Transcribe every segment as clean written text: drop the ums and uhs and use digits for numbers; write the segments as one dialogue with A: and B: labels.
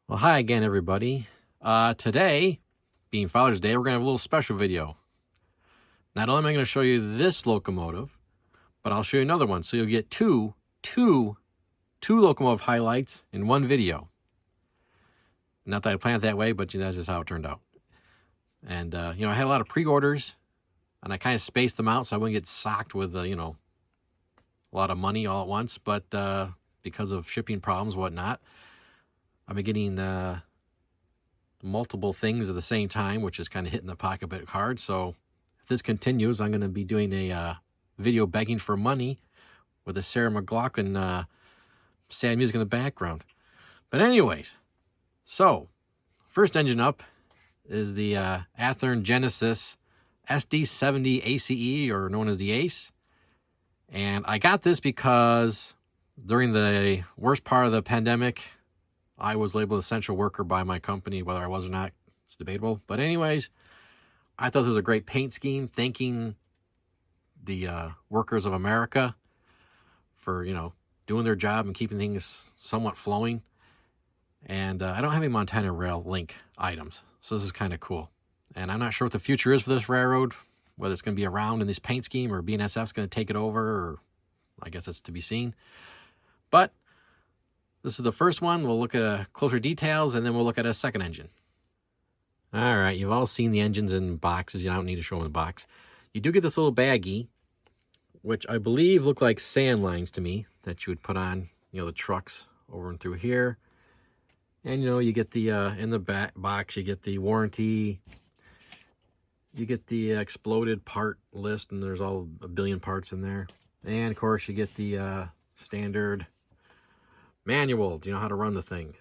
A: Well, hi again, everybody. Today, being Father's Day, we're going to have a little special video. Not only am I going to show you this locomotive, but I'll show you another one. So you'll get two locomotive highlights in one video. Not that I planned it that way, but that's just how it turned out. And, I had a lot of pre-orders, and I kind of spaced them out so I wouldn't get socked with, a lot of money all at once. But because of shipping problems, whatnot, I've been getting multiple things at the same time, which is kind of hitting the pocket a bit hard. So if this continues, I'm going to be doing a video begging for money with a Sarah McLachlan sad music in the background. But anyways, so first engine up is the Athern Genesis SD70ACe, or known as the Ace. And I got this because during the worst part of the pandemic, I was labeled essential worker by my company. Whether I was or not, it's debatable. But anyways, I thought this was a great paint scheme, thanking the workers of America for, doing their job and keeping things somewhat flowing. And I don't have any Montana Rail Link items, so this is kind of cool. And I'm not sure what the future is for this railroad, whether it's going to be around in this paint scheme or BNSF's going to take it over, or I guess it's to be seen. But this is the first one. We'll look at closer details, and then we'll look at a second engine. All right, you've all seen the engines in boxes. You don't need to show them in the box. You do get this little baggie, which I believe look like sand lines to me, that you would put on, the trucks over and through here. And, you get the, in the back box, you get the warranty. You get the exploded part list, and there's all a billion parts in there. And, of course, you get the standard manual. Do you know how to run the thing?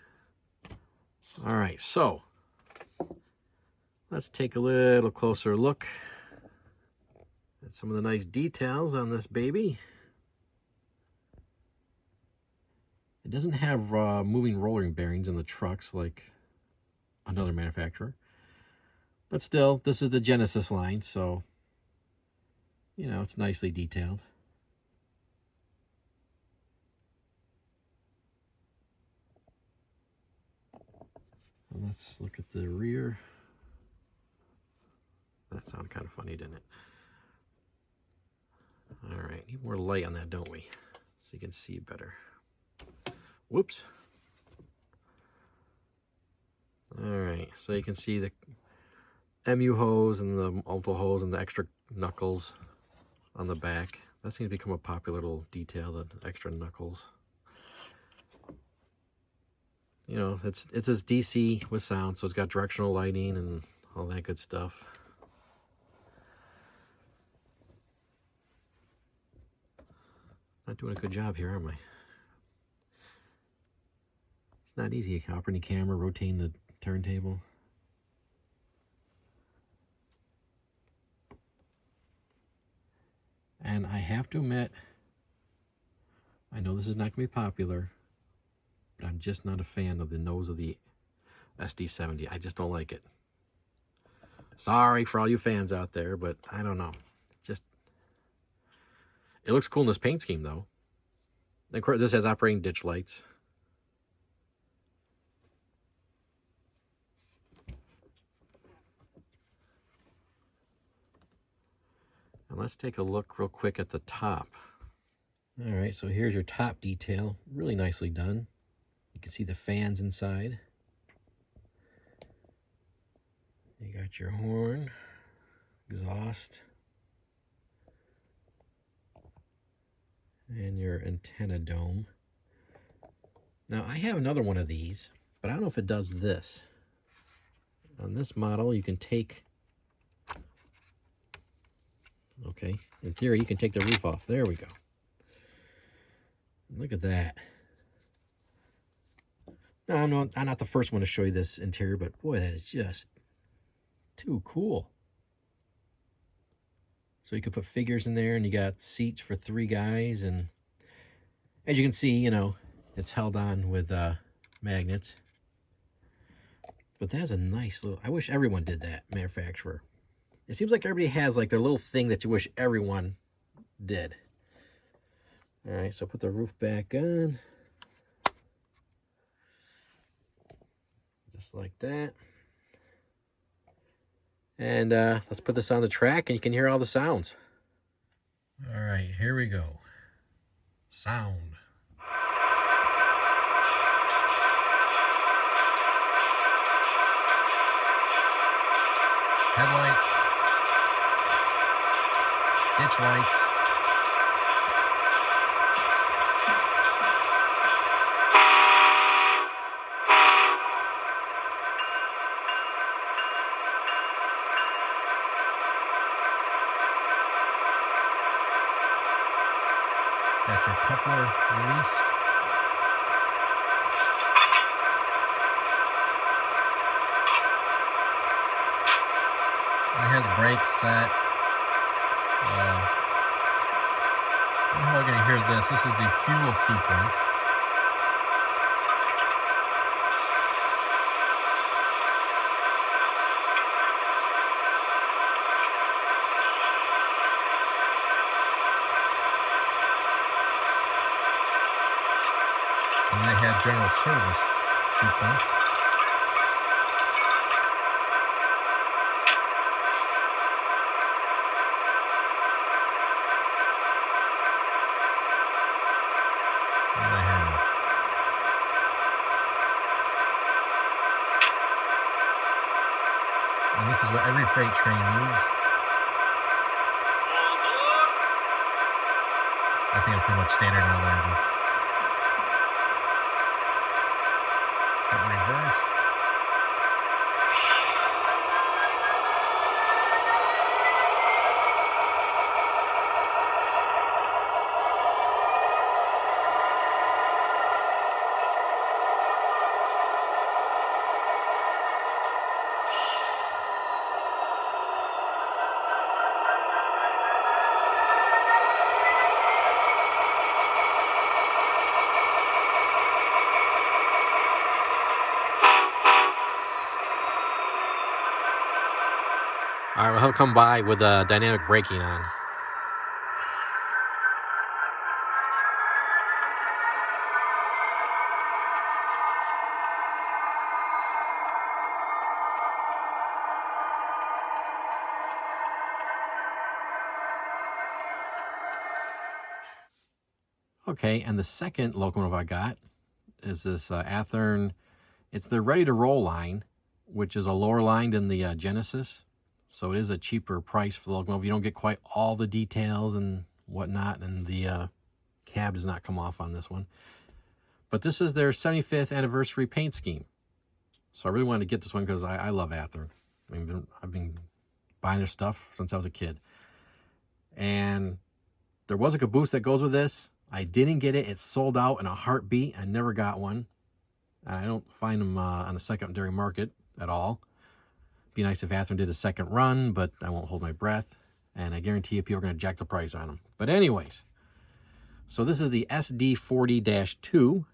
A: All right, so let's take a little closer look at some of the nice details on this baby. It doesn't have moving rolling bearings in the trucks like another manufacturer, but still, this is the Genesis line, so it's nicely detailed. Let's look at the rear. That sounded kind of funny, didn't it? All right, need more light on that, don't we? So you can see better. Whoops. All right, so you can see the MU hose and the multiple hose and the extra knuckles on the back. That seems to become a popular little detail, the extra knuckles. It's this DC with sound, so it's got directional lighting and all that good stuff. Not doing a good job here, am I? It's not easy operating the camera, rotating the turntable. And I have to admit, I know this is not going to be popular, but I'm just not a fan of the nose of the SD70. I just don't like it. Sorry for all you fans out there, but I don't know. It looks cool in this paint scheme, though. And of course, this has operating ditch lights. And let's take a look real quick at the top. All right, so here's your top detail. Really nicely done. You can see the fans inside. You got your horn, exhaust, and your antenna dome. Now, I have another one of these, but I don't know if it does this. On this model, you can take, okay, in theory, you can take the roof off. There we go. Look at that. Now, I'm not the first one to show you this interior, but boy, that is just too cool. So you can put figures in there, and you got seats for 3 guys, and as you can see, it's held on with magnets. But that's a nice little, I wish everyone did that, manufacturer. It seems like everybody has like their little thing that you wish everyone did. All right, so put the roof back on. Just like that. And let's put this on the track and you can hear all the sounds. All right, here we go. Sound. Headlight. Ditch lights. Got your coupler release. It has brakes set. I don't know how we're going to hear this. This is the fuel sequence. And they have general service sequence. And this is what every freight train needs. I think it's pretty much standard in all engines. Hit reverse. All right, we'll have come by with dynamic braking on. Okay, and the second locomotive I got is this Athern. It's the ready to roll line, which is a lower line than the Genesis. So it is a cheaper price for the locomotive. You don't get quite all the details and whatnot, and the cab does not come off on this one. But this is their 75th anniversary paint scheme. So I really wanted to get this one because I love Athern. I mean, I've been buying their stuff since I was a kid. And there was a caboose that goes with this. I didn't get it. It's sold out in a heartbeat. I never got one. I don't find them on the secondary market at all. Be nice if Athern did a second run, but I won't hold my breath. And I guarantee you people are going to jack the price on them. But anyways, so this is the SD40-2.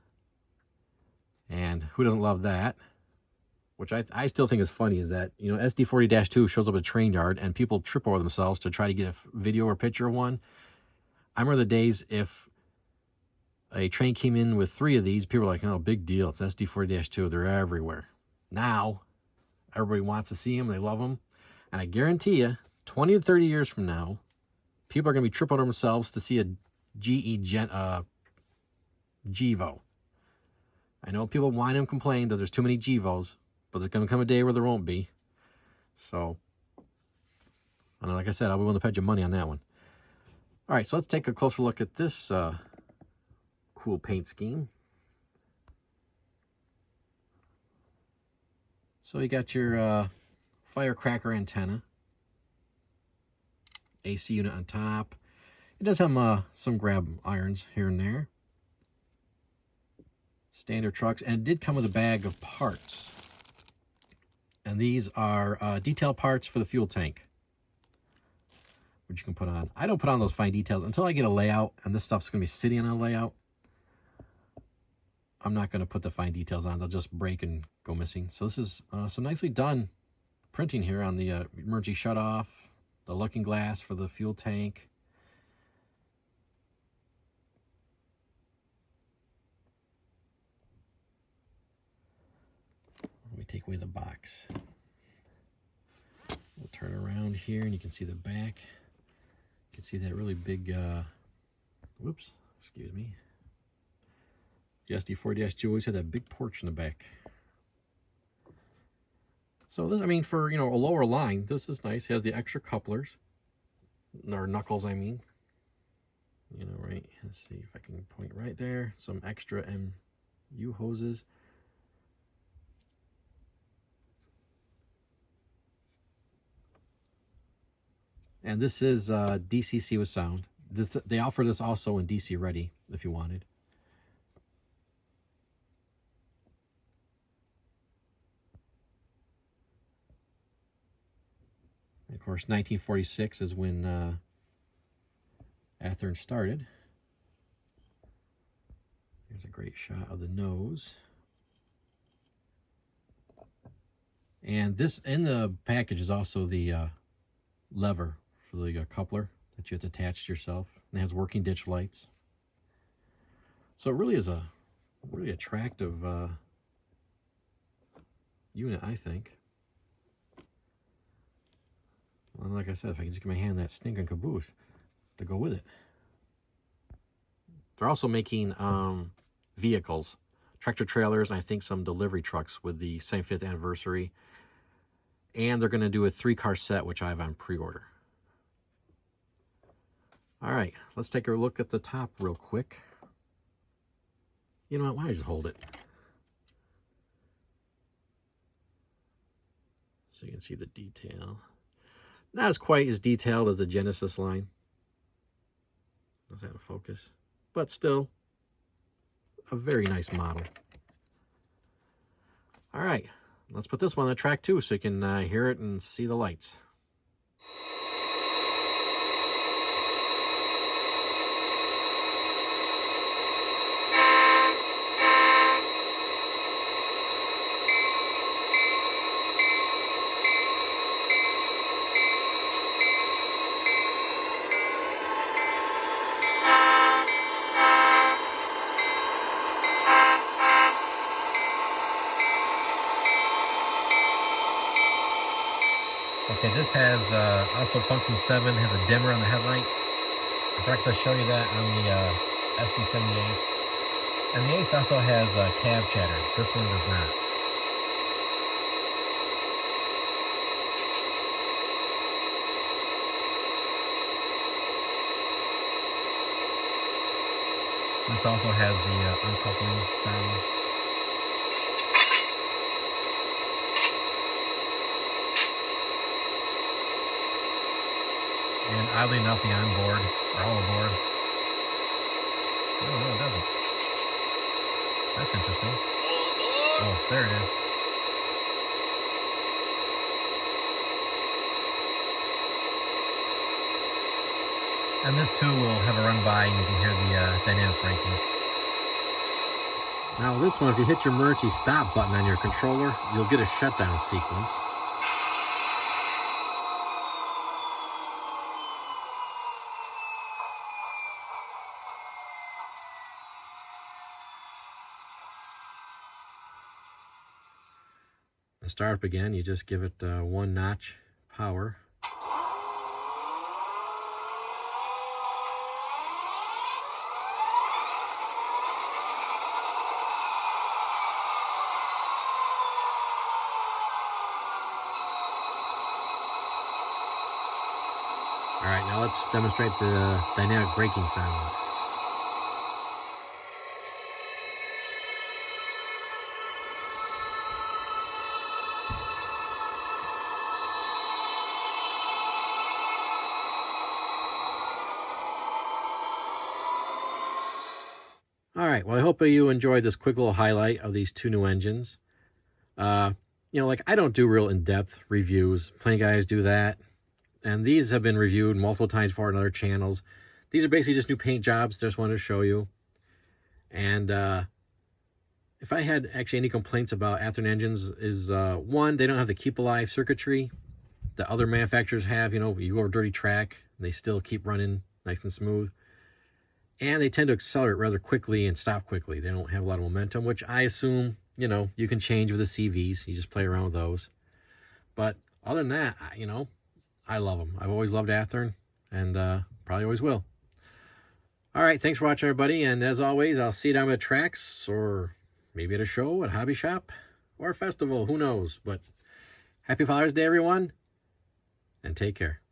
A: And who doesn't love that? Which I still think is funny is that, you know, SD40-2 shows up at a train yard and people trip over themselves to try to get a video or picture of one. I remember the days if a train came in with 3 of these, people were like, oh, big deal. It's SD40-2. They're everywhere. Now, everybody wants to see them. They love them. And I guarantee you, 20 to 30 years from now, people are going to be tripping over themselves to see a GE Gevo. I know people whine and complain that there's too many Gevos, but there's going to come a day where there won't be. So, and like I said, I'll be willing to bet you money on that one. All right, so let's take a closer look at this cool paint scheme. So you got your firecracker antenna, AC unit on top. It does have some grab irons here and there. Standard trucks, and it did come with a bag of parts. And these are detail parts for the fuel tank, which you can put on. I don't put on those fine details until I get a layout, and this stuff's going to be sitting on a layout. I'm not going to put the fine details on. They'll just break and go missing. So this is some nicely done printing here on the emergency shutoff, the looking glass for the fuel tank. Let me take take away the box. We'll turn around here and you can see the back. You can see that really big, whoops, excuse me. The SD40-2 always had that big porch in the back. So this, I mean, for, you know, a lower line, this is nice. It has the extra couplers, or knuckles, I mean. You know, right, let's see if I can point right there. Some extra MU hoses. And this is DCC with Sound. They offer this also in DC ready if you wanted. And of course, 1946 is when Athern started. Here's a great shot of the nose. And this in the package is also the lever for the coupler that you have to attach to yourself. And it has working ditch lights. So it really is a really attractive unit, I think. Well, like I said, if I can just get my hand in that stinking caboose to go with it. They're also making vehicles, tractor trailers, and I think some delivery trucks with the 75th anniversary. And they're going to do a 3-car set, which I have on pre-order. All right, let's take a look at the top real quick. You know what? Why don't I just hold it? So you can see the detail. Not as quite as detailed as the Genesis line. Does that focus? But still, a very nice model. All right, let's put this one on the track too so you can hear it and see the lights. Okay, this has also function 7, has a dimmer on the headlight. I forgot to show you that on the SD70ACe. And the Ace also has cab chatter. This one does not. This also has the uncoupling sound. And oddly enough, the onboard, or all aboard. Oh, no, it doesn't. That's interesting. Oh, there it is. And this too will have a run by and you can hear the dynamic braking. Now this one, if you hit your emergency stop button on your controller, you'll get a shutdown sequence. To start up again, you just give it 1 notch power. All right, now let's demonstrate the dynamic braking sound. All right, well, I hope you enjoyed this quick little highlight of these 2 new engines. You know, like, I don't do real in-depth reviews. Plenty of guys do that. And these have been reviewed multiple times before on other channels. These are basically just new paint jobs. Just wanted to show you. And if I had actually any complaints about Athern engines is, one, they don't have the keep alive circuitry that other manufacturers have. You know, you go over a dirty track, and they still keep running nice and smooth. And they tend to accelerate rather quickly and stop quickly. They don't have a lot of momentum, which I assume you know, you can change with the CVs. You just play around with those. But other than that, you know, I love them. I've always loved Athern, and probably always will. All right, thanks for watching, everybody. And as always, I'll see you down at the tracks, or maybe at a show, at a hobby shop, or a festival. Who knows? But happy Father's Day, everyone, and take care.